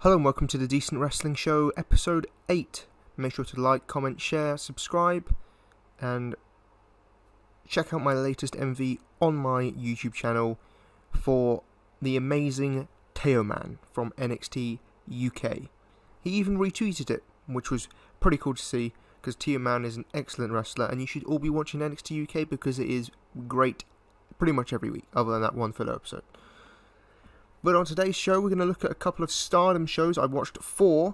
Hello and welcome to the Decent Wrestling Show, episode 8. Make sure to like, comment, share, subscribe, and check out my latest MV on my YouTube channel for the amazing Teo Man from NXT UK. He even retweeted it, which was pretty cool to see, because Teo Man is an excellent wrestler, and you should all be watching NXT UK because it is great pretty much every week, other than that one filler episode. But on today's show, we're going to look at a couple of Stardom shows. I watched 4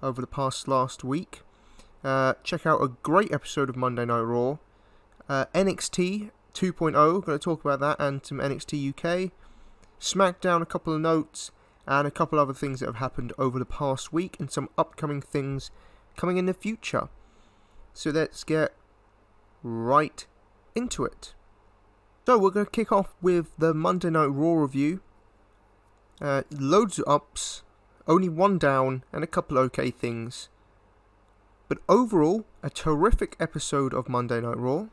over the last week. Check out a great episode of Monday Night Raw. NXT 2.0, going to talk about that, and some NXT UK. SmackDown, a couple of notes, and a couple other things that have happened over the past week, and some upcoming things coming in the future. So let's get right into it. So we're going to kick off with the Monday Night Raw review. Loads of ups, only one down, and a couple okay things. But overall, a terrific episode of Monday Night Raw.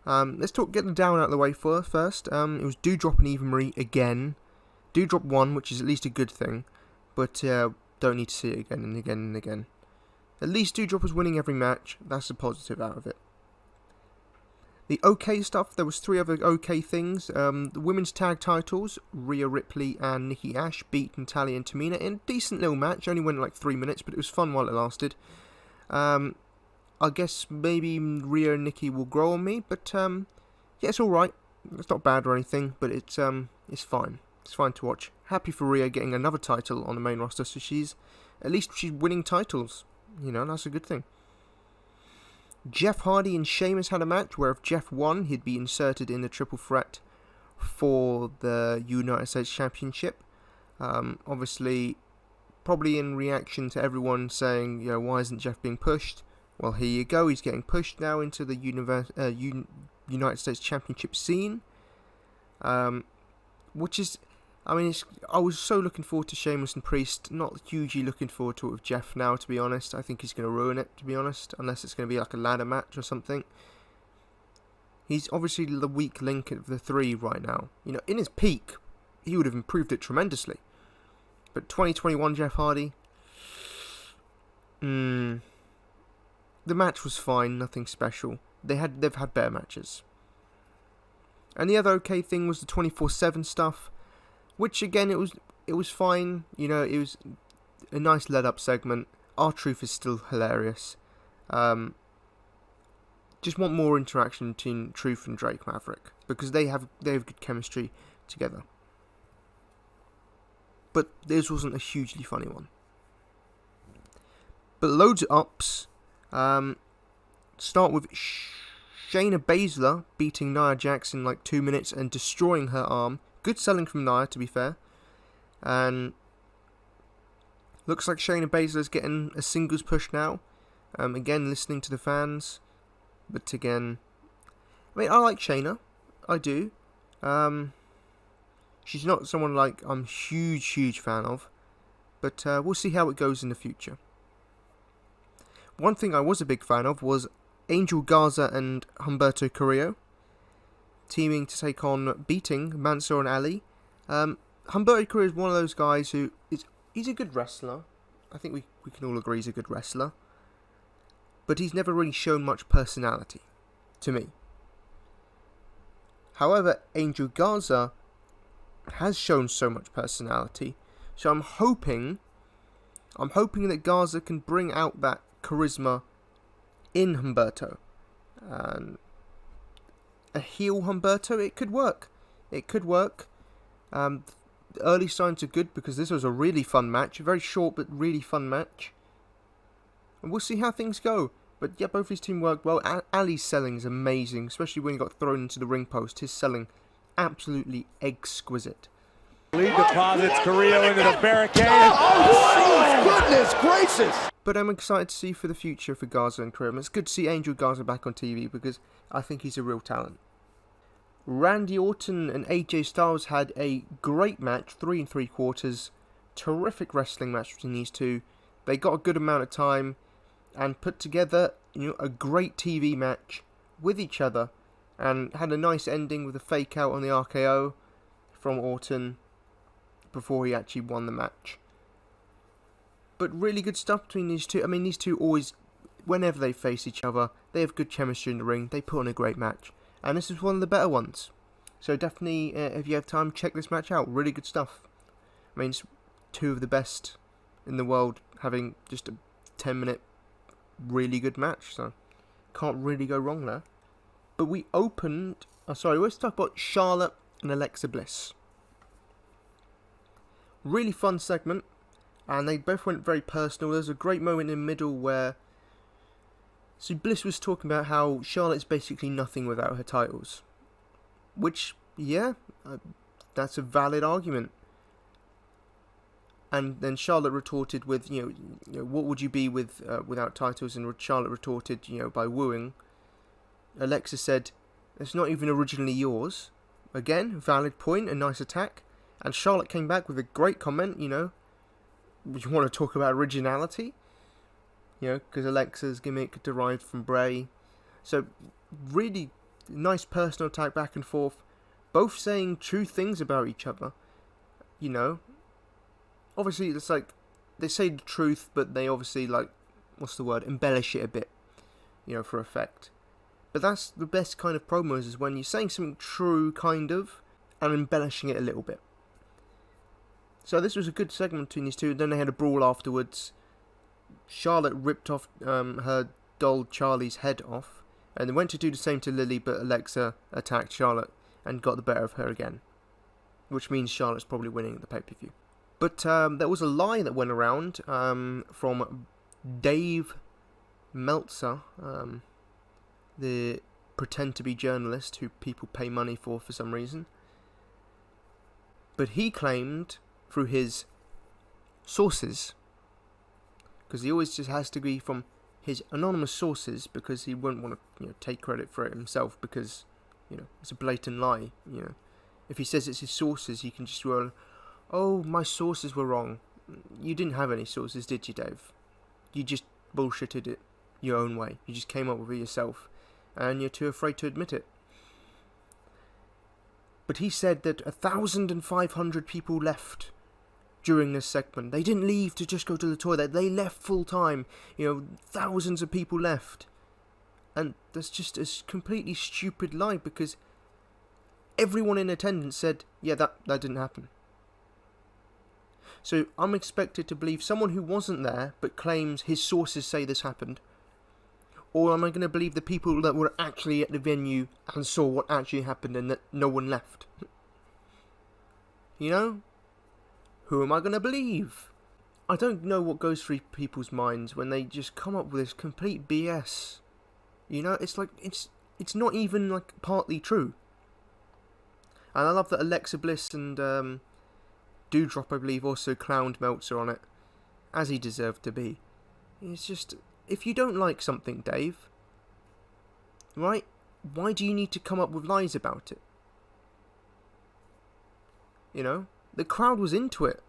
Let's get the down out of the way first. It was Doudrop and Eva Marie again. Doudrop won, which is at least a good thing, but don't need to see it again and again and again. At least Doudrop was winning every match. That's a positive out of it. The okay stuff, there was 3 other okay things. The women's tag titles, Rhea Ripley and Nikki Ash beat Natalie and Tamina in a decent little match. Only went like 3 minutes, but it was fun while it lasted. I guess maybe Rhea and Nikki will grow on me, but yeah, it's alright. It's not bad or anything, but it's fine. It's fine to watch. Happy for Rhea getting another title on the main roster, so at least she's winning titles. You know, that's a good thing. Jeff Hardy and Sheamus had a match where if Jeff won, he'd be inserted in the triple threat for the United States Championship. Obviously, probably in reaction to everyone saying, you know, why isn't Jeff being pushed? Well, here you go. He's getting pushed now into the United States Championship scene. Which is, I mean, I was so looking forward to Sheamus and Priest. Not hugely looking forward to it with Jeff now, to be honest. I think he's going to ruin it, to be honest. Unless it's going to be like a ladder match or something. He's obviously the weak link of the 3 right now. You know, in his peak, he would have improved it tremendously. But 2021 Jeff Hardy, the match was fine, nothing special. They've had better matches. And the other okay thing was the 24/7 stuff, which again it was fine. You know, it was a nice led up segment. R-Truth is still hilarious. Just want more interaction between Truth and Drake Maverick because they have good chemistry together. But this wasn't a hugely funny one. But loads of ups. Start with Shayna Baszler beating Nia Jax in like 2 minutes and destroying her arm. Good selling from Nia, to be fair. And looks like Shayna Baszler's getting a singles push now. Again, listening to the fans. But again, I mean, I like Shayna. I do. She's not someone like I'm huge fan of. But we'll see how it goes in the future. One thing I was a big fan of was Angel Garza and Humberto Carrillo teaming to take on beating Mansoor and Ali. Humberto Carrillo is one of those guys who he's a good wrestler. I think we can all agree he's a good wrestler. But he's never really shown much personality to me. However, Angel Garza has shown so much personality. So I'm hoping that Garza can bring out that charisma in Humberto. And a heel Humberto, it could work. The early signs are good because this was a really fun match. A very short but really fun match. And we'll see how things go. But yeah, both his team worked well. Ali's selling is amazing, especially when he got thrown into the ring post. His selling, absolutely exquisite. Lead deposits Carrillo into the barricade. Oh, goodness gracious! But I'm excited to see for the future for Garza and Carrillo. It's good to see Angel Garza back on TV because I think he's a real talent. Randy Orton and AJ Styles had a great match, 3 3/4. Terrific wrestling match between these two. They got a good amount of time and put together, you know, a great TV match with each other and had a nice ending with a fake out on the RKO from Orton before he actually won the match. But really good stuff between these two. I mean, these two always, whenever they face each other, they have good chemistry in the ring. They put on a great match. And this is one of the better ones. So definitely, if you have time, check this match out. Really good stuff. I mean, it's two of the best in the world having just a 10-minute really good match. So can't really go wrong there. But we opened... let's talk about Charlotte and Alexa Bliss. Really fun segment. And they both went very personal. There's a great moment in the middle where... So Bliss was talking about how Charlotte's basically nothing without her titles. Which, yeah, that's a valid argument. And then Charlotte retorted with, you know, what would you be with without titles? And Charlotte retorted, by wooing. Alexa said, it's not even originally yours. Again, valid point, a nice attack. And Charlotte came back with a great comment, you want to talk about originality? Because Alexa's gimmick derived from Bray. So, really nice personal attack back and forth. Both saying true things about each other. Obviously, it's like, they say the truth, but they obviously, embellish it a bit, for effect. But that's the best kind of promos, is when you're saying something true, kind of, and embellishing it a little bit. So this was a good segment between these two. Then they had a brawl afterwards. Charlotte ripped off her doll Charlie's head off, and they went to do the same to Lily, but Alexa attacked Charlotte and got the better of her again, which means Charlotte's probably winning the pay-per-view. But there was a lie that went around from Dave Meltzer, the pretend-to-be journalist who people pay money for some reason. But he claimed, through his sources, because he always just has to be from his anonymous sources, because he wouldn't want to take credit for it himself, because it's a blatant lie. If he says it's his sources, he can just roll, oh, my sources were wrong. You didn't have any sources, did you, Dave? You just bullshitted it your own way. You just came up with it yourself, and you're too afraid to admit it. But he said that 1,500 people left during this segment. They didn't leave to just go to the toilet. They left full time. Thousands of people left. And that's just a completely stupid lie, because everyone in attendance said, yeah, that didn't happen. So I'm expected to believe someone who wasn't there but claims his sources say this happened? Or am I going to believe the people that were actually at the venue and saw what actually happened and that no one left? Who am I going to believe? I don't know what goes through people's minds when they just come up with this complete BS. It's like, it's not even partly true. And I love that Alexa Bliss and Doudrop, I believe, also clowned Meltzer on it, as he deserved to be. It's just, if you don't like something, Dave, right, why do you need to come up with lies about it? The crowd was into it.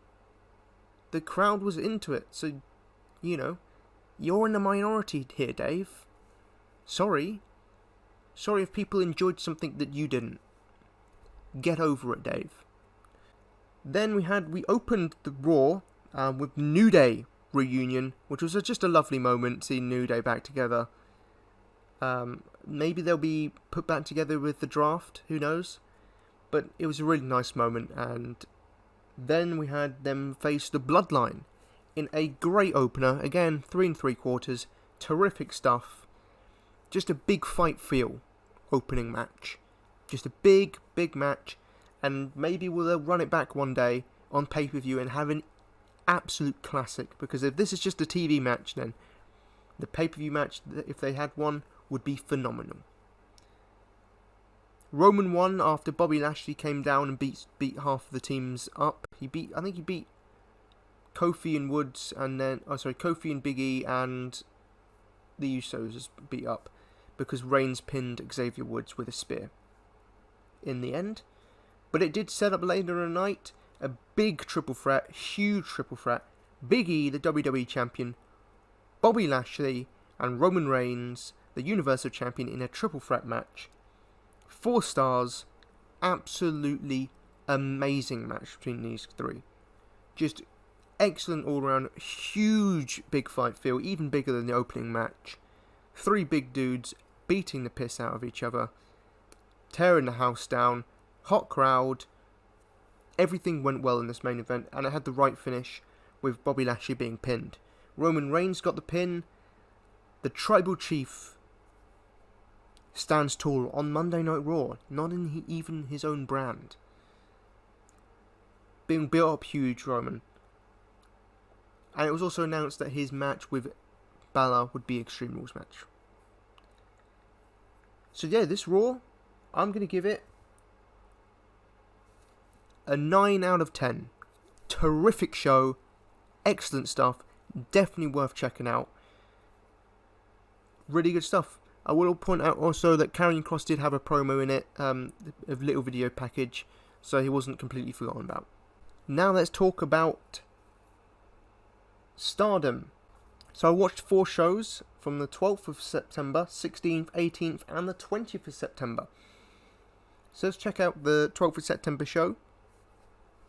The crowd was into it, so, you're in the minority here, Dave. Sorry. Sorry if people enjoyed something that you didn't. Get over it, Dave. Then we opened the Raw with New Day reunion, which was just a lovely moment, seeing New Day back together. Maybe they'll be put back together with the draft, who knows? But it was a really nice moment, and then we had them face the Bloodline in a great opener. Again, 3 3/4, terrific stuff. Just a big fight feel opening match. Just a big match, and maybe they'll run it back one day on pay-per-view and have an absolute classic, because if this is just a TV match, then the pay-per-view match, if they had one, would be phenomenal. Roman won after Bobby Lashley came down and beat half of the teams up. I think he beat Kofi and Woods, and then Kofi and Big E and the Usos beat up because Reigns pinned Xavier Woods with a spear in the end. But it did set up later in the night a big triple threat, huge triple threat. Big E, the WWE Champion, Bobby Lashley, and Roman Reigns, the Universal Champion, in a triple threat match. 4 stars, absolutely amazing match between these three. Just Excellent all-round, huge big fight feel, even bigger than the opening match. 3 big dudes beating the piss out of each other, tearing the house down, hot crowd. Everything went well in this main event, and it had the right finish with Bobby Lashley being pinned. Roman Reigns got the pin. The Tribal Chief stands tall on Monday Night Raw, not in even his own brand. Being built up huge, Roman. And it was also announced that his match with Balor would be Extreme Rules match. So yeah, this Raw, I'm going to give it a 9 out of 10. Terrific show. Excellent stuff. Definitely worth checking out. Really good stuff. I will point out also that Karrion Kross did have a promo in it, a little video package, so he wasn't completely forgotten about. Now let's talk about Stardom. So I watched 4 shows from the 12th of September, 16th, 18th and the 20th of September. So let's check out the 12th of September show.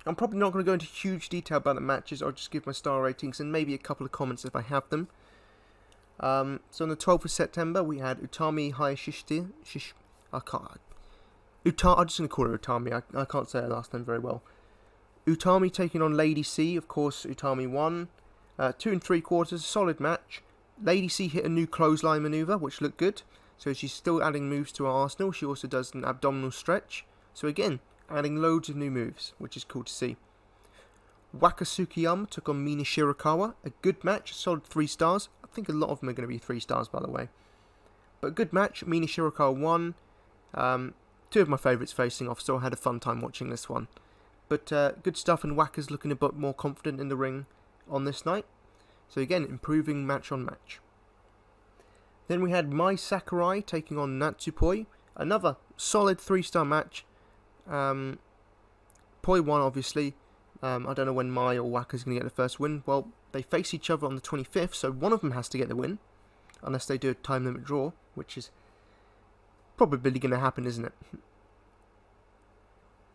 I'm probably not going to go into huge detail about the matches. I'll just give my star ratings and maybe a couple of comments if I have them. So on the 12th of September we had Utami Hayashishita. I'm just going to call her Utami. I can't say her last name very well. Utami taking on Lady C. Of course, Utami won. 2 3/4, solid match. Lady C hit a new clothesline maneuver, which looked good. So she's still adding moves to her arsenal. She also does an abdominal stretch. So again, adding loads of new moves, which is cool to see. Waka Tsukiyama took on Mina Shirakawa. A good match, a solid 3 stars. I think a lot of them are going to be 3 stars, by the way. But a good match. Mina Shirakawa won. 2 of my favourites facing off, so I had a fun time watching this one. But good stuff, and Waka's looking a bit more confident in the ring on this night. So again, improving match on match. Then we had Mai Sakurai taking on Natsupoi. Another solid 3-star match. Poi won, obviously. I don't know when Mai or Waka's going to get the first win. Well, they face each other on the 25th, so one of them has to get the win. Unless they do a time limit draw, which is probably going to happen, isn't it?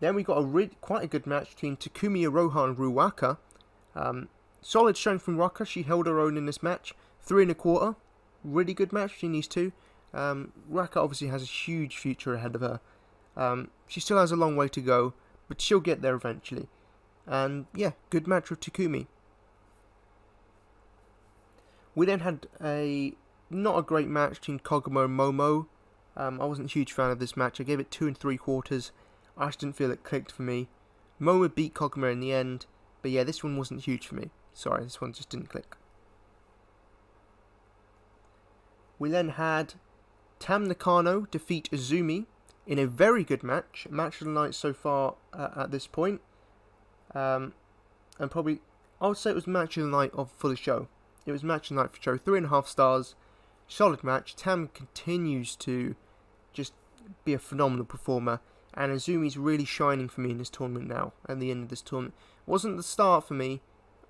Then we got quite a good match between Takumi, Aroha and Ruaka. Solid strength from Ruaka. She held her own in this match. 3 1/4. Really good match between these two. Ruaka obviously has a huge future ahead of her. She still has a long way to go, but she'll get there eventually. And yeah, good match with Takumi. We then had not a great match between Koguma and Momo. I wasn't a huge fan of this match. I gave it 2 3/4. I just didn't feel it clicked for me. Momo beat Koguma in the end, but yeah, this one wasn't huge for me. Sorry, this one just didn't click. We then had Tam Nakano defeat Azumi in a very good match. Match of the night so far at this point. And probably, I would say it was match of the night for the show. It was match of the night for the show. 3.5 stars. Solid match. Tam continues to just be a phenomenal performer. And Azumi's really shining for me in this tournament now. At the end of this tournament. Wasn't the start for me,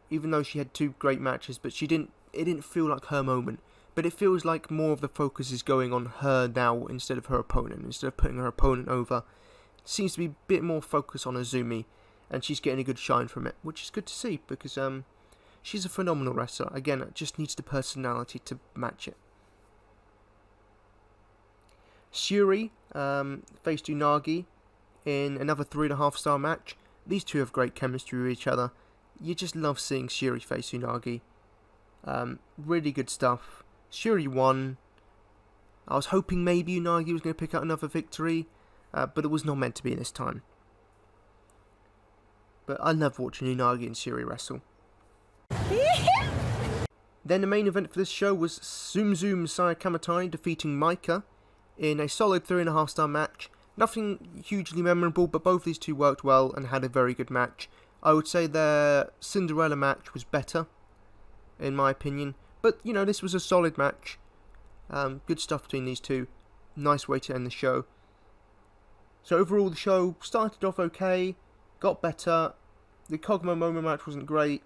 even though she had 2 great matches. But it didn't feel like her moment. But it feels like more of the focus is going on her now instead of her opponent. Instead of putting her opponent over. It seems to be a bit more focus on Azumi. And she's getting a good shine from it. Which is good to see. Because she's a phenomenal wrestler. Again, it just needs the personality to match it. Shuri faced Unagi in another 3.5 star match. These two have great chemistry with each other. You just love seeing Shuri face Unagi. Really good stuff. Shuri won. I was hoping maybe Unagi was going to pick up another victory, but it was not meant to be this time. But I love watching Unagi and Shuri wrestle. Then the main event for this show was Zoom Sayaka defeating Maika in a solid 3.5 star match. Nothing hugely memorable, but both these two worked well and had a very good match. I would say their Cinderella match was better, in my opinion. But, you know, this was a solid match. Good stuff between these two. Nice way to end the show. So overall, the show started off okay, got better. The Koguma Momo match wasn't great.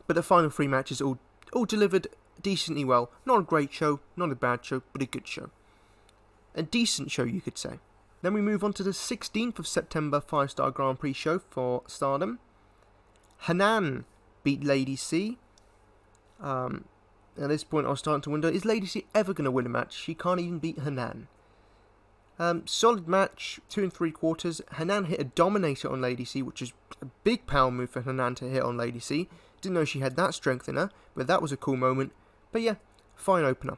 But the final 3 matches all delivered decently well. Not a great show, not a bad show, but a good show. A decent show, you could say. Then we move on to the 16th of September 5-star Grand Prix show for Stardom. Hanan beat Lady C. At this point, I was starting to wonder, is Lady C ever going to win a match? She can't even beat Hanan. Solid match, 2 3/4. Hanan hit a Dominator on Lady C, which is a big power move for Hanan to hit on Lady C. Didn't know she had that strength in her, but that was a cool moment. But yeah, fine opener.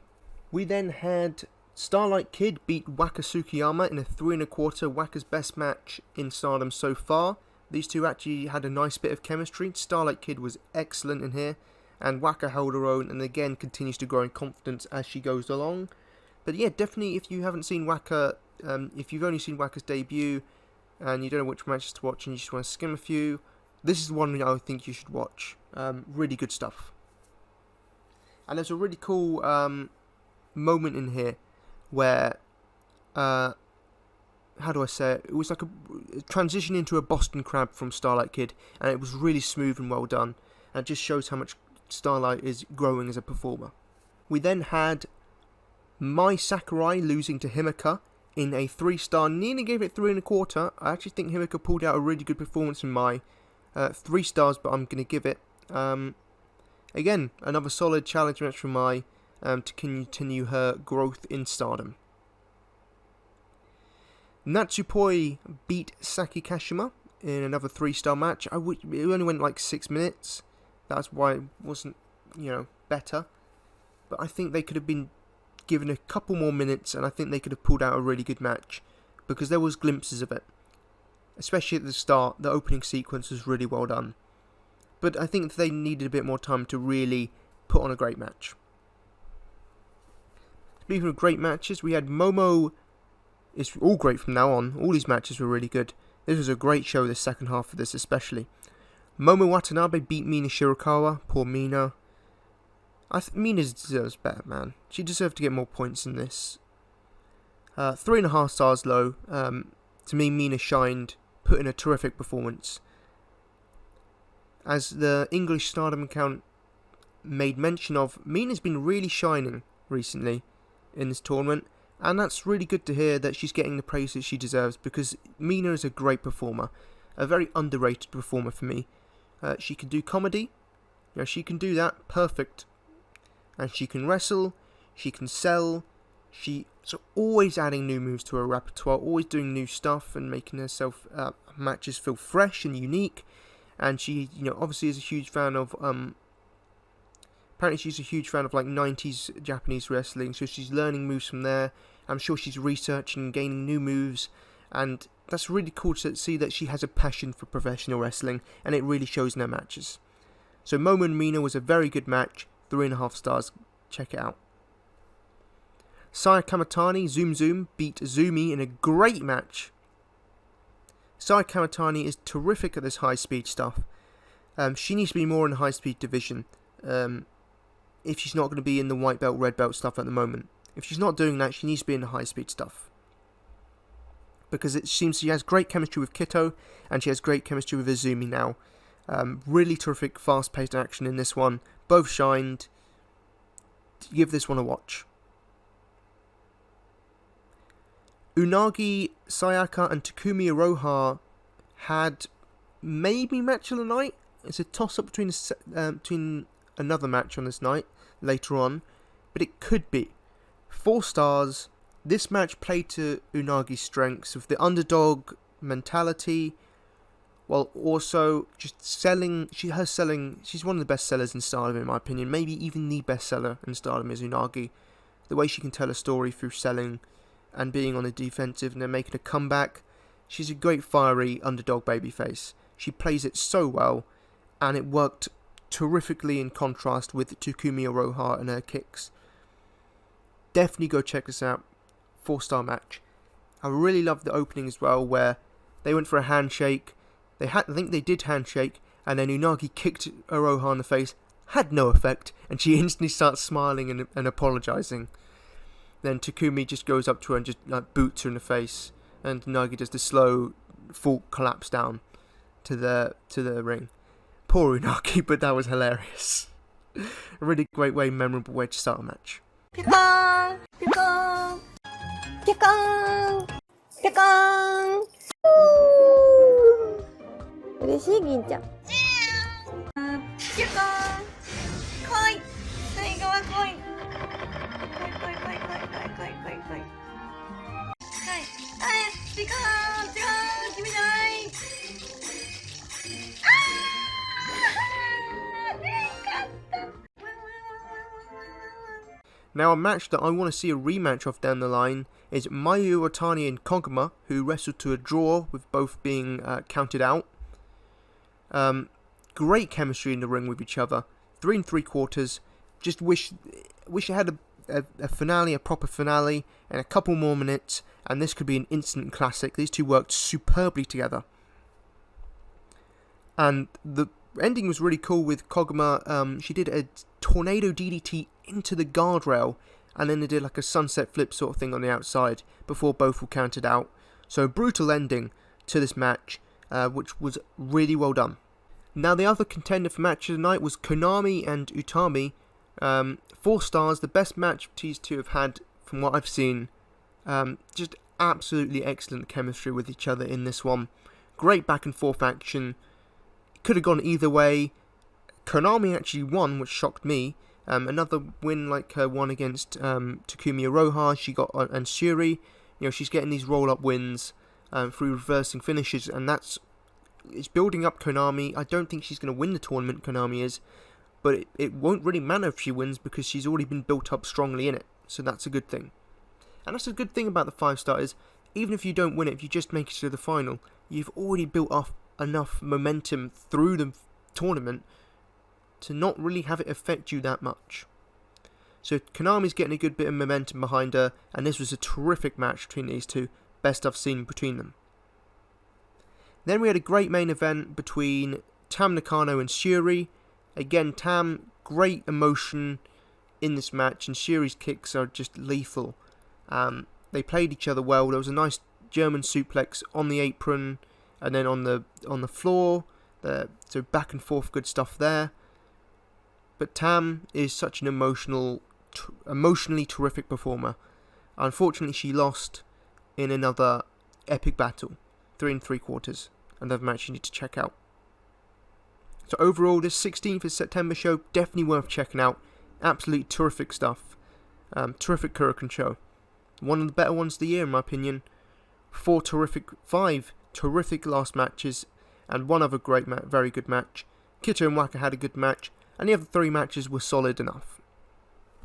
We then had Starlight Kid beat Waka Tsukiyama in a 3 1/4, Waka's best match in Stardom so far. These two actually had a nice bit of chemistry. Starlight Kid was excellent in here, and Waka held her own and again continues to grow in confidence as she goes along. But yeah, definitely if you haven't seen Waka, if you've only seen Waka's debut and you don't know which matches to watch and you just want to skim a few, this is one I think you should watch. Really good stuff. And there's a really cool moment in here where, how do I say it? It was like a transition into a Boston Crab from Starlight Kid, and it was really smooth and well done. And it just shows how much Starlight is growing as a performer. We then had Mai Sakurai losing to Himeka in a 3-star. Nina gave it 3 1/4. I actually think Himeka pulled out a really good performance in Mai. 3 stars, but I'm going to give it. Again, another solid challenge match for Mai to continue her growth in Stardom. Natsupoi beat Saki Kashima in another 3-star match. It only went like 6 minutes. That's why it wasn't, better. But I think they could have been given a couple more minutes, and I think they could have pulled out a really good match, because there was glimpses of it. Especially at the start, the opening sequence was really well done. But I think they needed a bit more time to really put on a great match. Speaking of great matches, we had Momo. It's all great from now on. All these matches were really good. This was a great show, the second half of this especially. Momo Watanabe beat Mina Shirakawa. Poor Mina. Mina deserves better, man. She deserved to get more points in this. 3.5 stars low. To me, Mina shined, put in a terrific performance. As the English Stardom account made mention of, Mina's been really shining recently in this tournament, and that's really good to hear that she's getting the praise that she deserves, because Mina is a great performer, a very underrated performer for me. She can do comedy, she can do that perfect, and she can wrestle, she can sell, she's always adding new moves to her repertoire, always doing new stuff and making herself matches feel fresh and unique. And she, obviously is a huge fan of, apparently she's a huge fan of like 90s Japanese wrestling, so she's learning moves from there. I'm sure she's researching and gaining new moves, and that's really cool to see that she has a passion for professional wrestling, and it really shows in her matches. So Momo and Mina was a very good match, 3.5 stars, check it out. Sayaka Kamatani, Zoom Zoom, beat Azumi in a great match. Sayaka Kamatani is terrific at this high-speed stuff. She needs to be more in the high-speed division, if she's not going to be in the white belt, red belt stuff at the moment. If she's not doing that, she needs to be in the high-speed stuff. Because it seems she has great chemistry with Kito, and she has great chemistry with Azumi now. Really terrific, fast-paced action in this one. Both shined. Give this one a watch. Unagi, Sayaka, and Takumi Aroha had maybe match of the night. It's a toss-up between another match on this night later on, but it could be. 4 stars. This match played to Unagi's strengths with the underdog mentality, while also just selling. She's one of the best sellers in Stardom, in my opinion. Maybe even the best seller in Stardom is Unagi. The way she can tell a story through selling and being on the defensive and then making a comeback. She's a great fiery underdog babyface. She plays it so well, and it worked terrifically in contrast with Takumi Aroha and her kicks. Definitely go check this out. 4-star match. I really loved the opening as well, where they went for a handshake. I think they did handshake, and then Unagi kicked Aroha in the face. Had no effect, and she instantly starts smiling and apologising. Then Takumi just goes up to her and just boots her in the face, and Unagi does the slow full collapse down to the ring. Poor Unagi, but that was hilarious. A really great way, memorable way to start a match. Pickong! Pickong! Pickong! Pickong! 嬉しい銀ちゃん。ピュコーン来い最後は来い来い来い来い来い来い来い来い来い来いピュコーンピュコーン君ないNow, a match that I want to see a rematch of down the line is Mayu Iwatani and Koguma, who wrestled to a draw with both being counted out. Great chemistry in the ring with each other. 3 3/4. Just wish it had a finale, a proper finale, and a couple more minutes, and this could be an instant classic. These two worked superbly together. And the ending was really cool with Koguma. She did a tornado DDT into the guardrail, and then they did like a sunset flip sort of thing on the outside before both were counted out. So a brutal ending to this match, which was really well done. Now the other contender for match of the night was Konami and Utami. 4 stars, the best match these two have had from what I've seen. Just absolutely excellent chemistry with each other in this one. Great back and forth action. Could have gone either way. Konami actually won, which shocked me. Another win like her one against Takumi Aroha. She got and Shuri. You know, she's getting these roll-up wins through reversing finishes, and it's building up Konami. I don't think she's going to win the tournament, Konami is, but it won't really matter if she wins because she's already been built up strongly in it. So that's a good thing. And that's a good thing about the 5-star is, even if you don't win it, if you just make it to the final, you've already built up enough momentum through the tournament to not really have it affect you that much. So Konami's getting a good bit of momentum behind her, and this was a terrific match between these two, best I've seen between them. Then we had a great main event between Tam Nakano and Shuri. Again, Tam, great emotion in this match, and Shuri's kicks are just lethal. They played each other well. There was a nice German suplex on the apron, and then on the floor. So back and forth, good stuff there. But Tam is such an emotionally terrific performer. Unfortunately, she lost in another epic battle, 3 3/4. Another match you need to check out. So overall, this 16th of September show, definitely worth checking out. Absolutely terrific stuff. Terrific Kurikan show. One of the better ones of the year, in my opinion. 5 terrific last matches, and one other great very good match. Kito and Waka had a good match, and the other 3 matches were solid enough.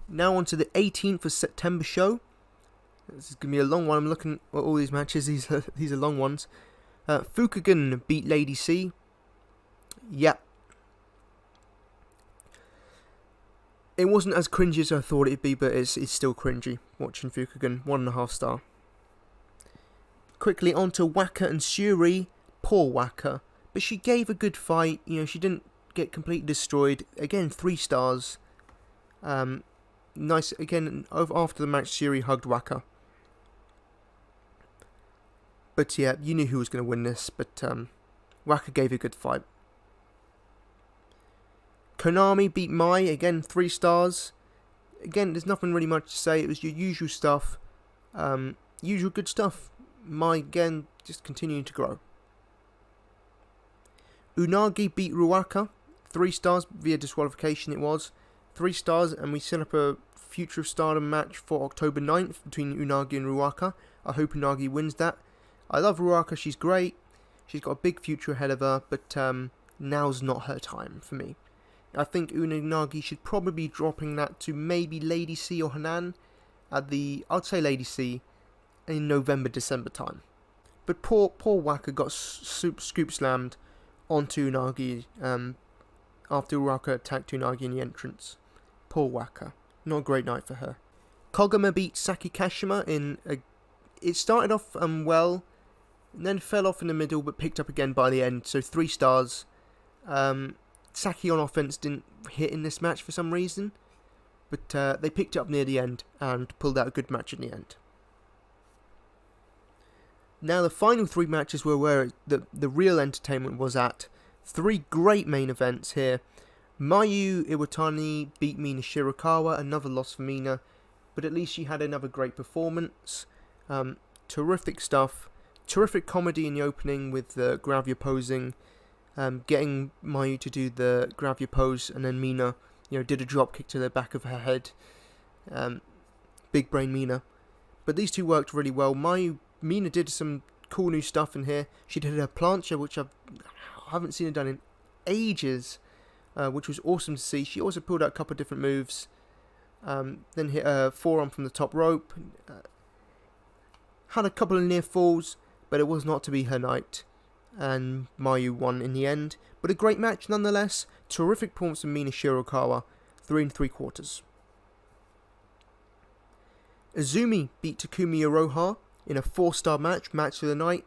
Now on to the 18th of September show. This is going to be a long one. I'm looking at all these matches. These are long ones. Fukugan beat Lady C. Yeah. It wasn't as cringy as I thought it'd be, but it's still cringy watching Fukugan. 1.5 star. Quickly on to Waka and Shuri. Poor Waka. But she gave a good fight. You know, she didn't get completely destroyed. Again, 3 stars. Nice. Again, after the match, Shuri hugged Waka. But yeah, you knew who was going to win this. But Waka gave a good fight. Konami beat Mai. Again, 3 stars. Again, there's nothing really much to say. It was your usual stuff. Usual good stuff. Mai, again, just continuing to grow. Unagi beat Ruaka. 3 stars via disqualification it was. 3 stars, and we set up a Future of Stardom match for October 9th between Unagi and Ruaka. I hope Unagi wins that. I love Ruaka, she's great. She's got a big future ahead of her, but now's not her time for me. I think Unagi should probably be dropping that to maybe Lady C or Hanan I'd say Lady C in November, December time. But poor Waka got scoop slammed onto Unagi after Ruaka attacked Unagi in the entrance. Poor Waka. Not a great night for her. Koguma beat Saki Kashima it started off well, and then fell off in the middle, but picked up again by the end. So 3 stars. Saki on offense didn't hit in this match for some reason, but they picked it up near the end and pulled out a good match in the end. Now the final 3 matches were where the real entertainment was at. 3 great main events here. Mayu Iwatani beat Mina Shirakawa, another loss for Mina, but at least she had another great performance. Terrific stuff. Terrific comedy in the opening with Gravia posing. getting Mayu to do the grab your pose, and then Mina, did a drop kick to the back of her head. Big brain Mina. But these two worked really well. Mina did some cool new stuff in here. She did her plancha, which I haven't seen her done in ages, which was awesome to see. She also pulled out a couple of different moves. Then hit a forearm from the top rope. Had a couple of near falls, but it was not to be her night. And Mayu won in the end. But a great match nonetheless. Terrific performance from Mina Shirakawa. 3 3/4. Azumi beat Takumi Aroha in a 4-star match of the night.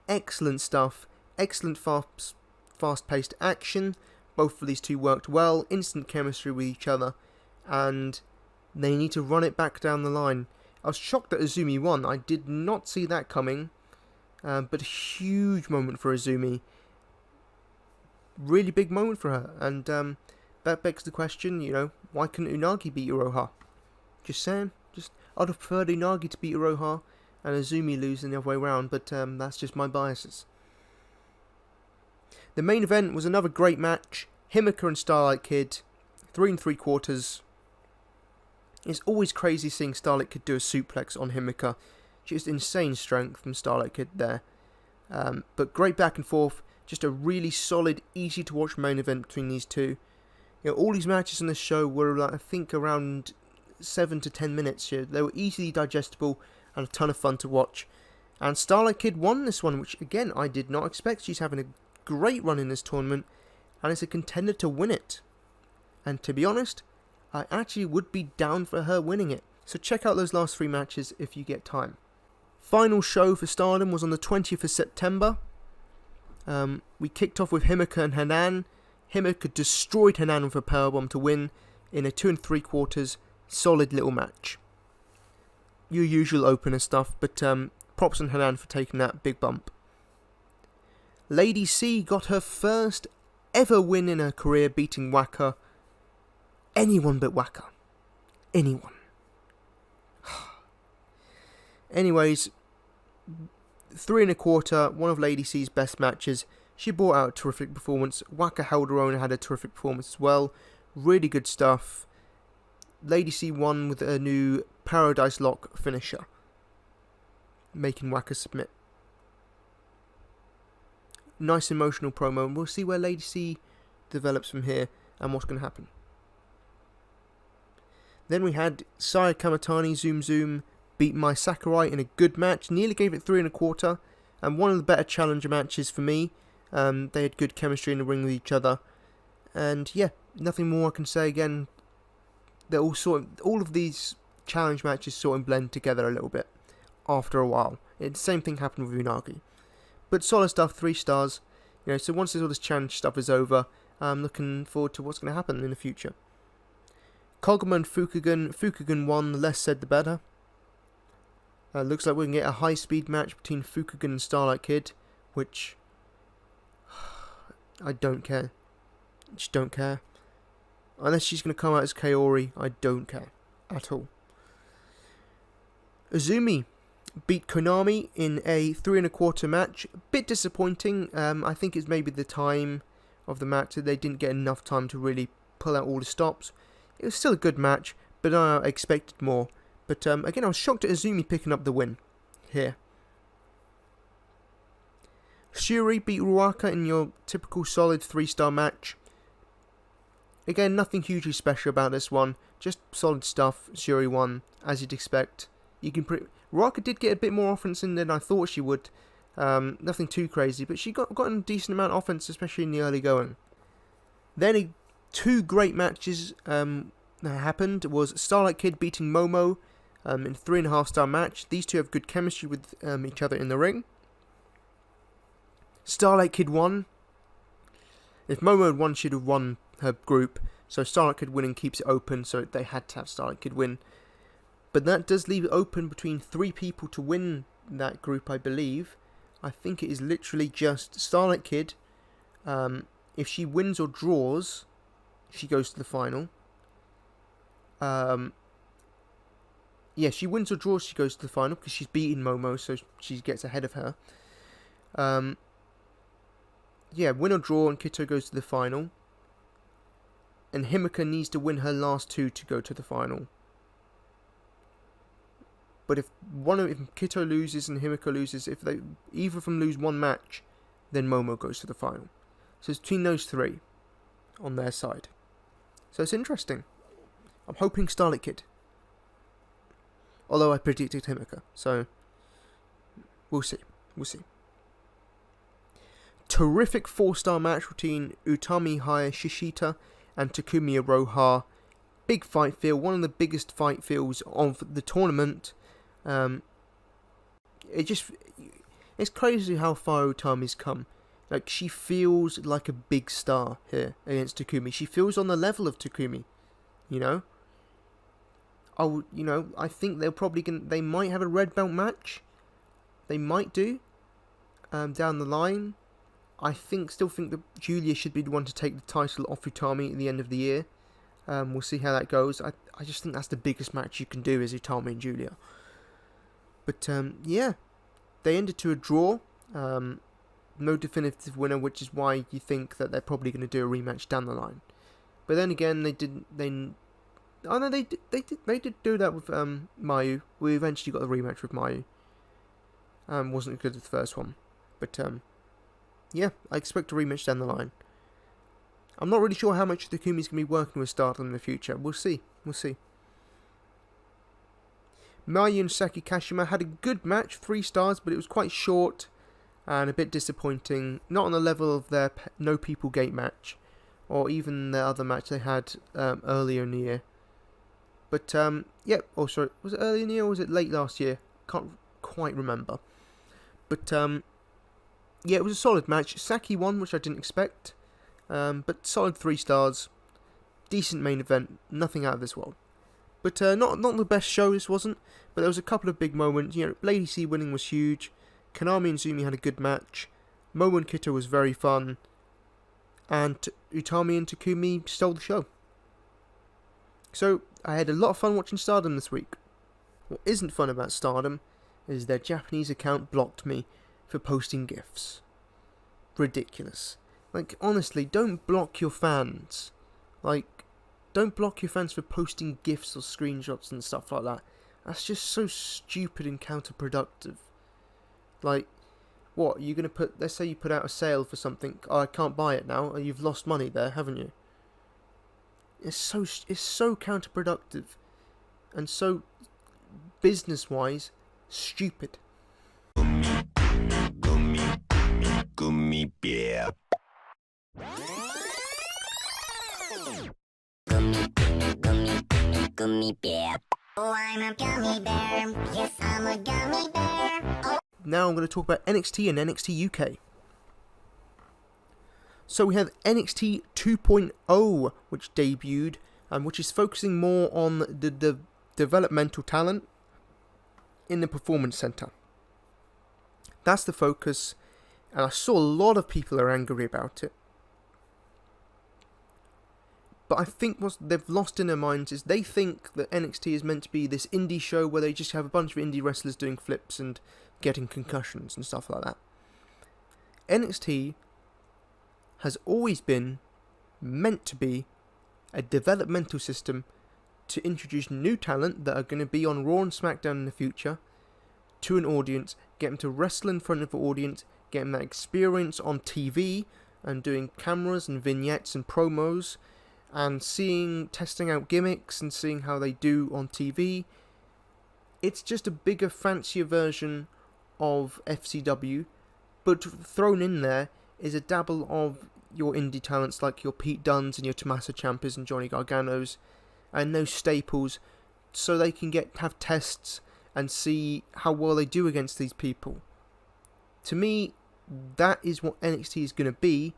Excellent stuff. Excellent fast-paced action. Both of these two worked well. Instant chemistry with each other. And they need to run it back down the line. I was shocked that Azumi won. I did not see that coming. But a huge moment for Azumi. Really big moment for her. And that begs the question, why couldn't Unagi beat Aroha? Just saying. I'd have preferred Unagi to beat Aroha and Azumi losing the other way around, but that's just my biases. The main event was another great match. Himeka and Starlight Kid, 3 3/4. It's always crazy seeing Starlight Kid do a suplex on Himeka. Just insane strength from Starlight Kid there. But great back and forth. Just a really solid, easy to watch main event between these two. All these matches on this show were, I think, around 7 to 10 minutes here. They were easily digestible and a ton of fun to watch. And Starlight Kid won this one, which again I did not expect. She's having a great run in this tournament and is a contender to win it. And to be honest, I actually would be down for her winning it. So check out those last 3 matches if you get time. Final show for Stardom was on the 20th of September. We kicked off with Himeka and Hanan. Himeka destroyed Hanan with a powerbomb to win in a 2 3/4 solid little match. Your usual opener stuff, but props on Hanan for taking that big bump. Lady C got her first ever win in her career, beating Waka. Anyone but Waka. Anyone. Anyways, 3 1/4, one of Lady C's best matches. She brought out a terrific performance. Waka held her own and had a terrific performance as well. Really good stuff. Lady C won with a new Paradise Lock finisher, making Waka submit. Nice emotional promo, and we'll see where Lady C develops from here and what's going to happen. Then we had Saya Kamatani Zoom Zoom beat Mai Sakurai in a good match. Nearly gave it 3 1/4, and one of the better challenger matches for me. They had good chemistry in the ring with each other, and yeah, nothing more I can say. Again, they're all of these challenge matches sort of blend together a little bit after a while. The same thing happened with Unagi. But solid stuff, 3 stars. So once all this challenge stuff is over, I'm looking forward to what's going to happen in the future. Koguma and Fukugan won, the less said the better. Looks like we can get a high-speed match between Fukugan and Starlight Kid, which I don't care. Just don't care. Unless she's going to come out as Kaori, I don't care at all. Azumi beat Konami in a 3 1/4 match. A bit disappointing. I think it's maybe the time of the match that they didn't get enough time to really pull out all the stops. It was still a good match, but I expected more. But again, I was shocked at Azumi picking up the win here. Shuri beat Ruaka in your typical solid 3-star match. Again, nothing hugely special about this one. Just solid stuff. Shuri won, as you'd expect. Ruaka did get a bit more offense in than I thought she would. Nothing too crazy, but she got a decent amount of offense, especially in the early going. Then 2 great matches that happened was Starlight Kid beating Momo in a 3 1/2-star match. These two have good chemistry with each other in the ring. Starlight Kid won. If Momo had won, she'd have won her group. So Starlight Kid winning keeps it open, so they had to have Starlight Kid win. But that does leave it open between 3 people to win that group, I believe. I think it is literally just Starlight Kid. If she wins or draws, she goes to the final. Yeah, she wins or draws, she goes to the final because she's beaten Momo, so she gets ahead of her. yeah, win or draw and Kito goes to the final. And Himeka needs to win her last 2 to go to the final. But if Kito loses and Himeka loses, if they either of them lose one match, then Momo goes to the final. So it's between those 3 on their side. So it's interesting. I'm hoping Starlight Kid. Although I predicted Himeka, so we'll see. We'll see. Terrific 4-star match between Utami Hayashishita and Takumi Aroha. Big fight feel, one of the biggest fight feels of the tournament. It's crazy how far Utami's come. Like, she feels like a big star here against Takumi. She feels on the level of Takumi, you know. I think they might have a red belt match. They might do down the line. I still think that Julia should be the one to take the title off Utami at the end of the year. We'll see how that goes. I just think that's the biggest match you can do is Utami and Julia. But yeah, they ended to a draw. No definitive winner, which is why you think that they're probably going to do a rematch down the line. But then again, they did do that with Mayu. We eventually got a rematch with Mayu. Wasn't as good as the first one, but yeah, I expect a rematch down the line. I'm not really sure how much Takumi's going to be working with Stardom in the future. We'll see. Mayu and Saki Kashima had a good match, 3 stars, but it was quite short and a bit disappointing. Not on the level of their No People Gate match, or even the other match they had earlier in the year. But yeah, was it earlier in the year or was it late last year? Can't quite remember. But yeah, it was a solid match. Saki won, which I didn't expect. But solid 3 stars. Decent main event. Nothing out of this world. But not the best show, this wasn't. But there was a couple of big moments. Lady C winning was huge. Konami and Azumi had a good match. Momo and Kito was very fun. And Utami and Takumi stole the show. So, I had a lot of fun watching Stardom this week. What isn't fun about Stardom is their Japanese account blocked me for posting GIFs. Ridiculous. Like, honestly, don't block your fans. Like, don't block your fans for posting GIFs or screenshots and stuff like that. That's just so stupid and counterproductive. Like, what, you're gonna let's say you put out a sale for something, I can't buy it now, you've lost money there, haven't you? It's so counterproductive, and so, business-wise, stupid. Gummy bear. Gummy bear. Oh, I'm a gummy bear. Yes, I'm a gummy bear. Oh. Now I'm going to talk about NXT and NXT UK. So we have NXT 2.0, which debuted, and which is focusing more on the developmental talent in the Performance Center. That's the focus, and I saw a lot of people are angry about it. But I think what they've lost in their minds is they think that NXT is meant to be this indie show where they just have a bunch of indie wrestlers doing flips and getting concussions and stuff like that. NXT has always been meant to be a developmental system to introduce new talent that are going to be on Raw and SmackDown in the future to an audience, get them to wrestle in front of an audience, get them that experience on TV and doing cameras and vignettes and promos and testing out gimmicks and seeing how they do on TV. It's just a bigger, fancier version of FCW, but thrown in there is a dabble of your indie talents like your Pete Dunnes and your Tommaso Ciampas and Johnny Garganos, and those staples, so they can have tests and see how well they do against these people. To me, that is what NXT is going to be,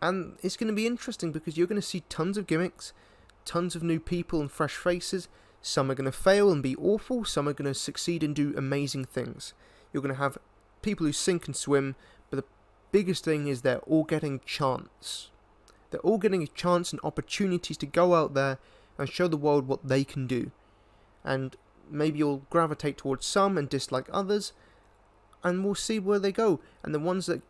and it's going to be interesting because you're going to see tons of gimmicks, tons of new people and fresh faces. Some are going to fail and be awful, some are going to succeed and do amazing things. You're going to have people who sink and swim, but the biggest thing is they're all getting chance. They're all getting a chance and opportunities to go out there and show the world what they can do. And maybe you'll gravitate towards some and dislike others, and we'll see where they go. And the ones that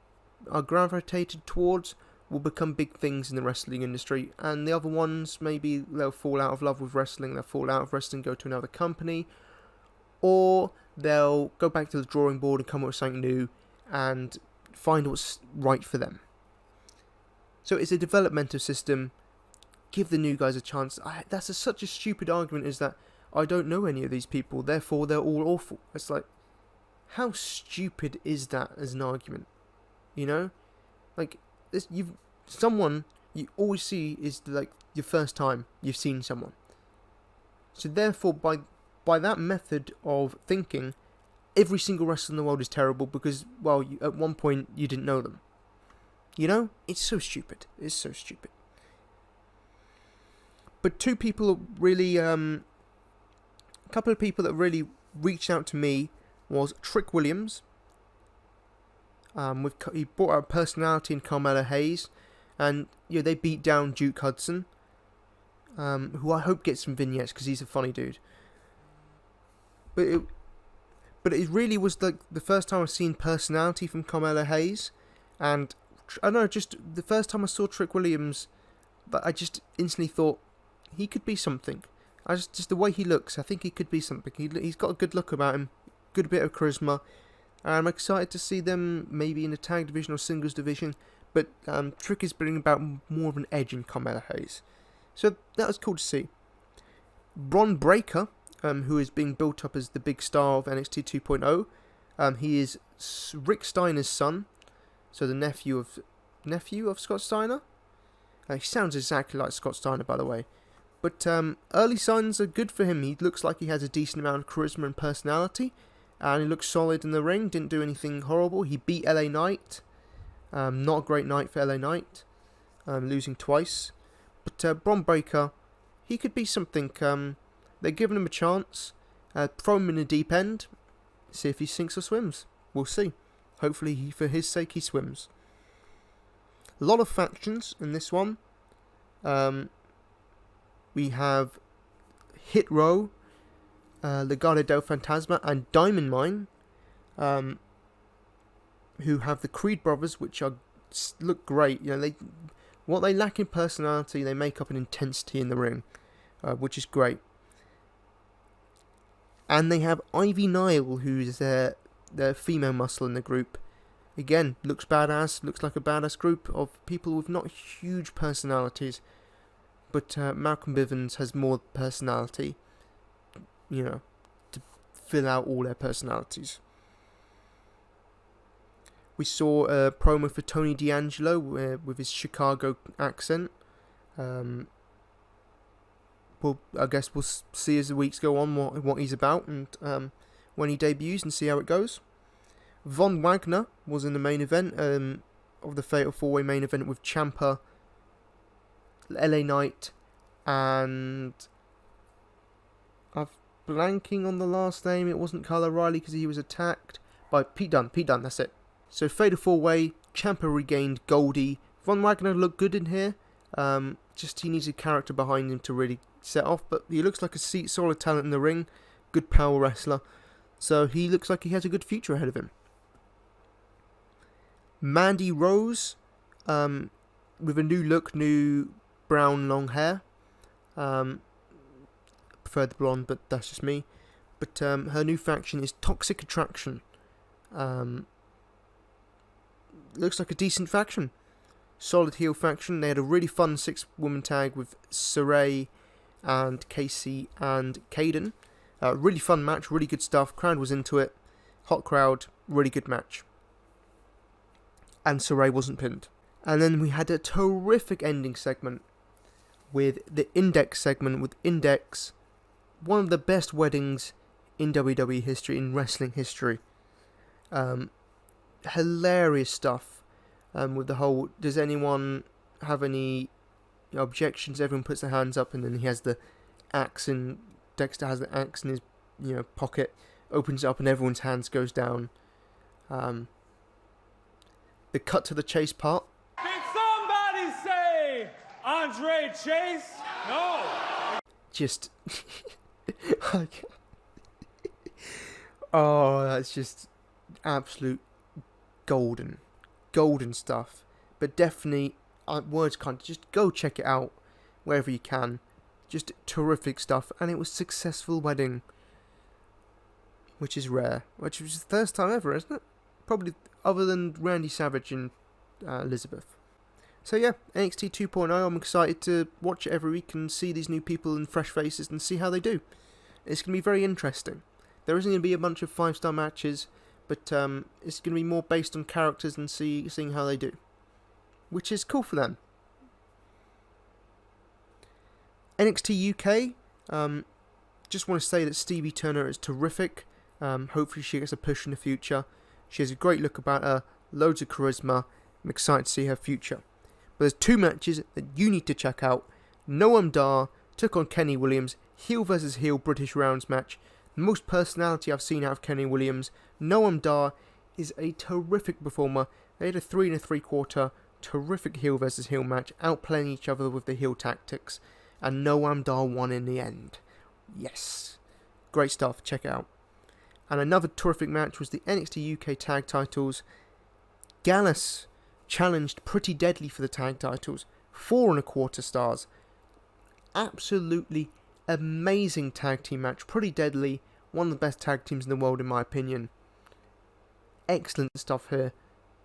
are gravitated towards will become big things in the wrestling industry, and the other ones, maybe they'll fall out of love with wrestling, they'll fall out of wrestling, go to another company, or they'll go back to the drawing board and come up with something new and find what's right for them. So it's a developmental system. Give the new guys a chance. That's such a stupid argument, is that I don't know any of these people, therefore they're all awful. It's like, how stupid is that as an argument? You know? Like, someone you always see is like your first time you've seen someone. So therefore, by that method of thinking, every single wrestler in the world is terrible because, well, at one point you didn't know them. You know? It's so stupid. It's so stupid. But two people really, a couple of people that really reached out to me was Trick Williams. He brought out personality in Carmella Hayes, and they beat down Duke Hudson, who I hope gets some vignettes because he's a funny dude. But it really was like the first time I've seen personality from Carmella Hayes, and I don't know, just the first time I saw Trick Williams, but I just instantly thought he could be something. Just the way he looks, I think he could be something. He's got a good look about him, good bit of charisma. I'm excited to see them maybe in the tag division or singles division, but Trick is bringing about more of an edge in Carmella Hayes. So that was cool to see. Bron Breakker, who is being built up as the big star of NXT 2.0. He is Rick Steiner's son, so the nephew of Scott Steiner. He sounds exactly like Scott Steiner, by the way. But early signs are good for him. He looks like he has a decent amount of charisma and personality. And he looks solid in the ring. Didn't do anything horrible. He beat LA Knight. Not a great night for LA Knight. Losing twice. But Bron Breakker, he could be something. They're giving him a chance. Throw him in the deep end. See if he sinks or swims. We'll see. Hopefully, for his sake, he swims. A lot of factions in this one. We have Hit Row, Legado del Fantasma, and Diamond Mine, who have the Creed brothers, which look great. What they lack in personality, they make up in intensity in the ring, which is great. And they have Ivy Nile, who's their female muscle in the group. Again, looks badass, looks like a badass group of people with not huge personalities. But Malcolm Bivens has more personality, to fill out all their personalities. We saw a promo for Tony D'Angelo with his Chicago accent. I guess we'll see as the weeks go on what he's about and when he debuts and see how it goes. Von Wagner was in the main event of the Fatal 4-Way main event with Ciampa, LA Knight, and I'm blanking on the last name. It wasn't Kyle O'Reilly because he was attacked by Pete Dunne. That's it. So Fatal 4-Way, Ciampa regained Goldie. Von Wagner looked good in here. Just he needs a character behind him to really set off, but he looks like a solid talent in the ring. Good power wrestler. So he looks like he has a good future ahead of him. Mandy Rose, with a new look, new brown long hair. Prefer the blonde, but that's just me. But her new faction is Toxic Attraction. Looks like a decent faction. Solid heel faction. They had a really fun 6-woman tag with Sakurai and Casey and Kaden. Really fun match, really good stuff. Crowd was into it. Hot crowd, really good match. And Sakurai wasn't pinned. And then we had a terrific ending segment with the Index segment with Index. One of the best weddings in WWE history, in wrestling history. Hilarious stuff. With the whole, does anyone have any objections? Everyone puts their hands up, and then he has the axe, and Dexter has the axe in his pocket, opens it up, and everyone's hands goes down. The cut to the chase part. Did somebody say Andre Chase? No. Just oh, that's just absolute golden. golden stuff. But definitely, words can't, just go check it out wherever you can. Just terrific stuff, and it was a successful wedding, which is rare, which was the first time ever, isn't it? Probably other than Randy Savage and Elizabeth. So yeah, NXT 2.0, I'm excited to watch it every week and see these new people and fresh faces and see how they do. It's going to be very interesting. There isn't going to be a bunch of 5-star matches, but it's going to be more based on characters and seeing how they do, which is cool for them. NXT UK, just want to say that Stevie Turner is terrific. Hopefully she gets a push in the future. She has a great look about her, loads of charisma. I'm excited to see her future. But there's 2 matches that you need to check out. Noam Dar took on Kenny Williams, heel versus heel British rounds match. The most personality I've seen out of Kenny Williams. Noam Dar is a terrific performer. They had a 3 3/4 terrific heel versus heel match, outplaying each other with the heel tactics. And Noam Dar won in the end. Yes. Great stuff, check it out. And another terrific match was the NXT UK Tag Titles. Gallus challenged Pretty Deadly for the tag titles. 4 1/4 stars. Absolutely amazing tag team match. Pretty Deadly, one of the best tag teams in the world in my opinion. Excellent stuff here.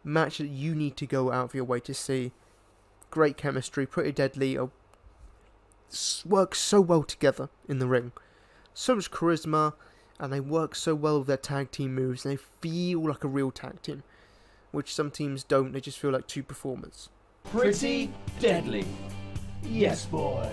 Match that you need to go out of your way to see. Great chemistry. Pretty Deadly work so well together in the ring. So much charisma, and they work so well with their tag team moves, and they feel like a real tag team, which some teams don't. They just feel like 2 performers. Pretty Deadly. Yes, boy.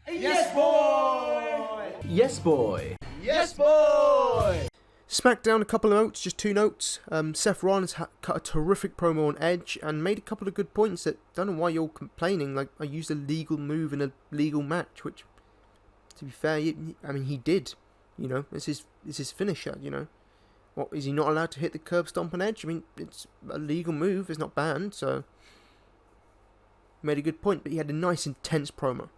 Yes, boy. Yes, boy. Yes, boy. SmackDown, a couple of notes, just 2 notes. Seth Rollins cut a terrific promo on Edge and made a couple of good points that, don't know why you're complaining, like, I used a legal move in a legal match, which, to be fair, he did, it's his finisher, What, is he not allowed to hit the curb stomp on Edge? I mean, it's a legal move, it's not banned, so, made a good point, but he had a nice, intense promo.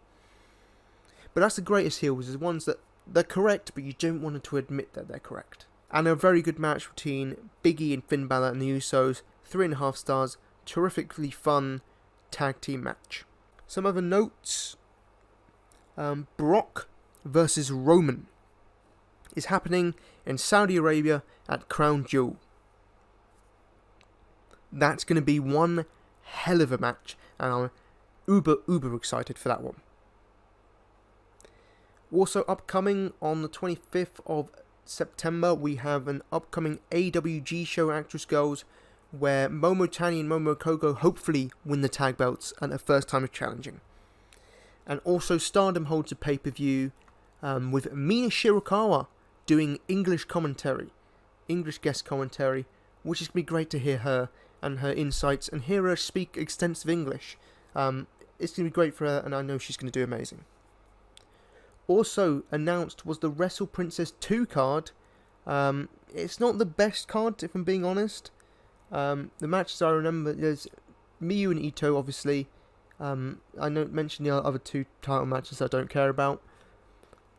But that's the greatest heels, is the ones that, they're correct, but you don't want to admit that they're correct. And a very good match between Big E and Finn Balor and the Usos. 3.5 stars. Terrifically fun tag team match. Some other notes. Brock versus Roman is happening in Saudi Arabia at Crown Jewel. That's going to be one hell of a match. And I'm uber excited for that one. Also upcoming on the 25th of September, we have an upcoming AWG show, Actress Girls, where Momo Tani and Momo Kogo hopefully win the tag belts and their first time of challenging. And also Stardom holds a pay-per-view with Mina Shirakawa doing English guest commentary, which is going to be great to hear her and her insights and hear her speak extensive English. It's going to be great for her, and I know she's going to do amazing. Also announced was the Wrestle Princess 2 card. It's not the best card, if I'm being honest. The matches I remember, there's Miyu and Ito, obviously. I mentioned the other 2 title matches I don't care about.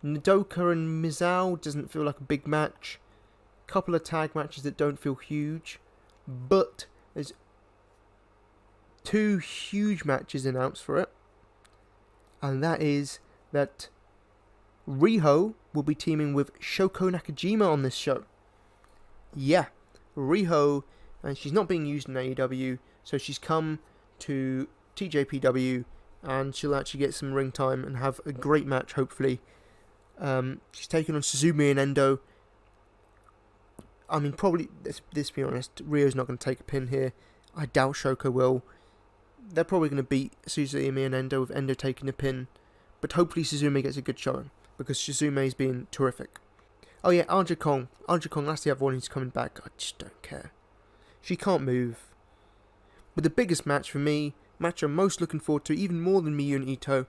Nodoka and Mizou doesn't feel like a big match. Couple of tag matches that don't feel huge. But there's 2 huge matches announced for it. And that is that Riho will be teaming with Shoko Nakajima on this show. Yeah, Riho, and she's not being used in AEW, so she's come to TJPW, and she'll actually get some ring time and have a great match, hopefully. She's taking on Suzumi and Endo. I mean, probably, let's be honest, Riho's not going to take a pin here. I doubt Shoko will. They're probably going to beat Suzumi and Endo with Endo taking the pin, but hopefully Suzumi gets a good showing, because Suzume's been terrific. Oh yeah, Aja Kong. Aja Kong, that's the other one who's coming back. I just don't care. She can't move. But the biggest match for me, match I'm most looking forward to, even more than Miyu and Ito,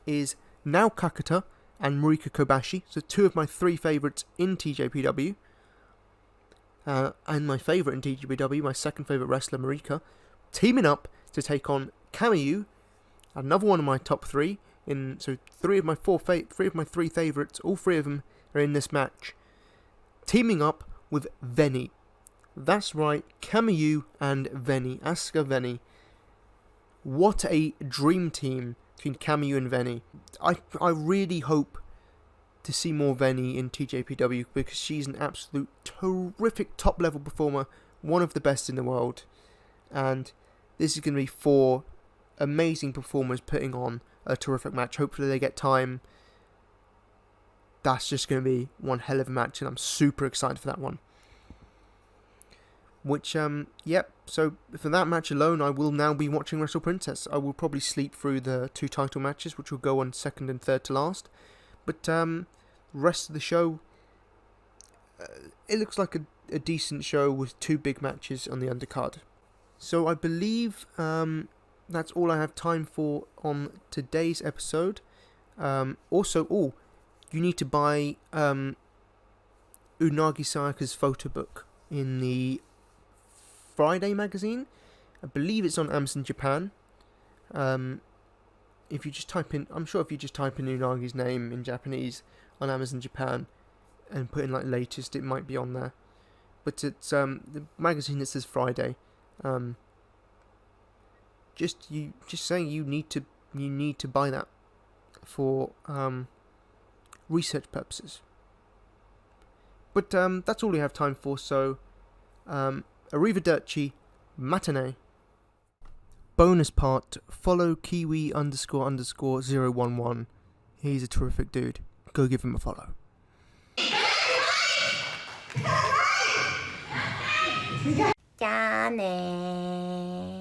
is Nao Kakata and Marika Kobashi. So 2 of my 3 favourites in TJPW. And my favourite in TJPW, my second favourite wrestler, Marika, teaming up to take on Kamayu, another one of my top 3. So 3 of my 3 favourites, all 3 of them are in this match, teaming up with Veni. That's right, Kamyu and Veni, Asuka Veni. What a dream team between Kamyu and Veni. I really hope to see more Veni in TJPW because she's an absolute terrific top level performer, one of the best in the world. And this is going to be 4 amazing performers putting on a terrific match. Hopefully they get time. That's just going to be one hell of a match, and I'm super excited for that one. Which, yep, so for that match alone, I will now be watching Wrestle Princess. I will probably sleep through the 2 title matches, which will go on second and third to last. But, rest of the show, it looks like a decent show with 2 big matches on the undercard. So I believe, that's all I have time for on today's episode. Also, you need to buy, Unagi Sayaka's photo book in the Friday magazine. I believe it's on Amazon Japan. If you just type in, I'm sure if you just type in Unagi's name in Japanese on Amazon Japan and put in like latest, it might be on there. But it's the magazine that says Friday. Just saying you need to buy that for research purposes. But that's all we have time for. So. Arrivederci, matinee. Bonus part, follow Kiwi__011. He's a terrific dude. Go give him a follow. 짠해.